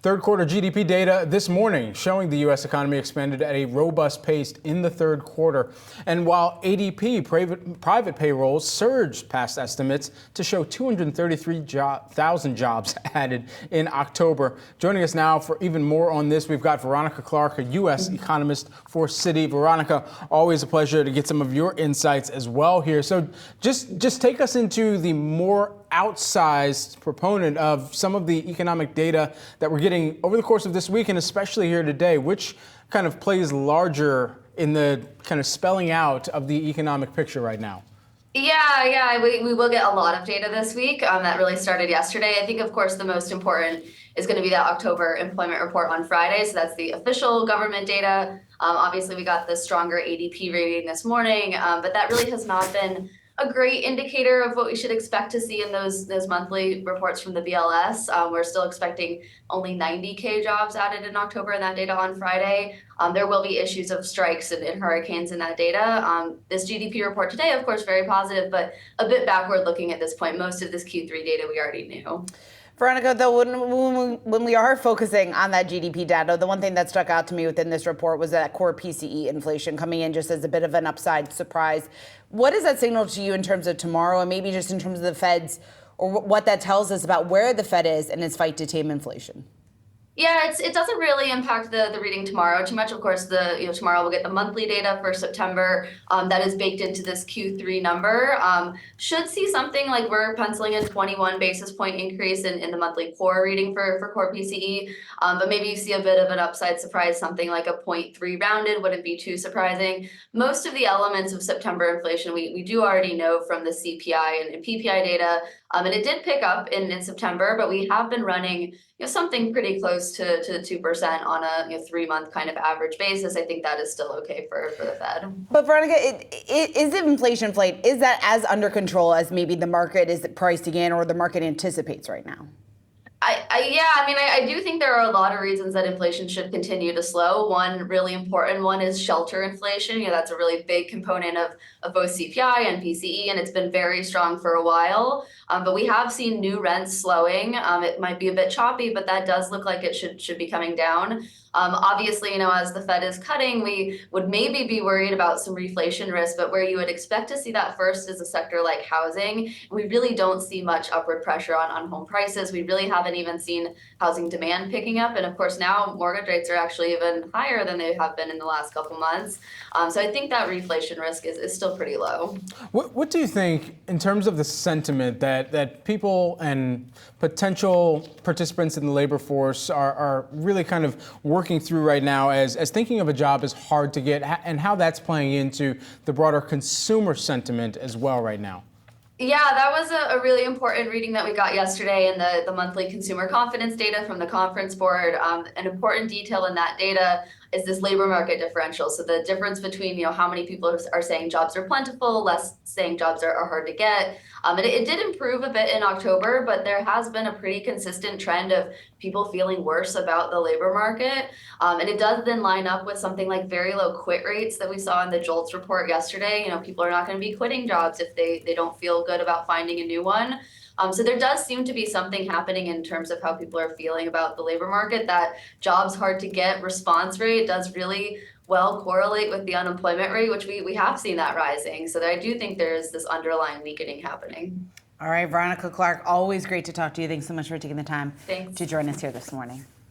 Third quarter GDP data this morning showing the U.S. economy expanded at a robust pace in the third quarter. And while ADP private payrolls surged past estimates to show 233,000 jobs added in October. Joining us now for even more on this, we've got Veronica Clark, a U.S. economist for Citi. Veronica, always a pleasure to get some of your insights as well here. So just take us into the more outsized proponent of some of the economic data that we're getting over the course of this week, and especially here today. Which kind of plays larger in the kind of spelling out of the economic picture right now? Yeah, we will get a lot of data this week. That really started yesterday. I think, of course, the most important is going to be that October employment report on Friday. So that's the official government data. Obviously, we got the stronger ADP reading this morning, but that really has not been a great indicator of what we should expect to see in those monthly reports from the BLS. We're still expecting only 90K jobs added in October in that data on Friday. There will be issues of strikes and hurricanes in that data. This GDP report today, of course, very positive, but a bit backward looking at this point. Most of this Q3 data we already knew. Veronica, though, when we are focusing on that GDP data, the one thing that stuck out to me within this report was that core PCE inflation coming in just as a bit of an upside surprise. What does that signal to you in terms of tomorrow, and maybe just in terms of the Fed's, or what that tells us about where the Fed is in its fight to tame inflation? Yeah, it doesn't really impact the reading tomorrow too much. Of course, tomorrow we'll get the monthly data for September that is baked into this Q3 number. Should see something like we're penciling in 21 basis point increase in the monthly core reading for core PCE, but maybe you see a bit of an upside surprise, something like a 0.3 rounded wouldn't be too surprising. Most of the elements of September inflation we do already know from the CPI and PPI data, and it did pick up in September, but we have been running something pretty close to 2% on a 3-month kind of average basis. I think that is still okay for the Fed. But Veronica, is it inflation inflate? Is that as under control as maybe the market is pricing in or the market anticipates right now? I do think there are a lot of reasons that inflation should continue to slow. One really important one is shelter inflation. That's a really big component of both CPI and PCE, and it's been very strong for a while. But we have seen new rents slowing. It might be a bit choppy, but that does look like it should be coming down. Obviously, as the Fed is cutting, we would maybe be worried about some reflation risk, but where you would expect to see that first is a sector like housing. We really don't see much upward pressure on home prices. We really haven't even seen housing demand picking up. And of course, now mortgage rates are actually even higher than they have been in the last couple months. So I think that reflation risk is still pretty low. What do you think in terms of the sentiment that people and potential participants in the labor force are really kind of working through right now as thinking of a job is hard to get, and how that's playing into the broader consumer sentiment as well right now? Yeah, that was a really important reading that we got yesterday in the monthly consumer confidence data from the Conference Board. An important detail in that data is this labor market differential. So the difference between how many people are saying jobs are plentiful, less saying jobs are hard to get. It did improve a bit in October, but there has been a pretty consistent trend of people feeling worse about the labor market. And it does then line up with something like very low quit rates that we saw in the JOLTS report yesterday. People are not going to be quitting jobs if they don't feel good about finding a new one. So there does seem to be something happening in terms of how people are feeling about the labor market. That jobs hard to get response rate does really well correlate with the unemployment rate, which we have seen that rising. So I do think there is this underlying weakening happening. All right, Veronica Clark, always great to talk to you. Thanks so much for taking the time Thanks. to join us here this morning.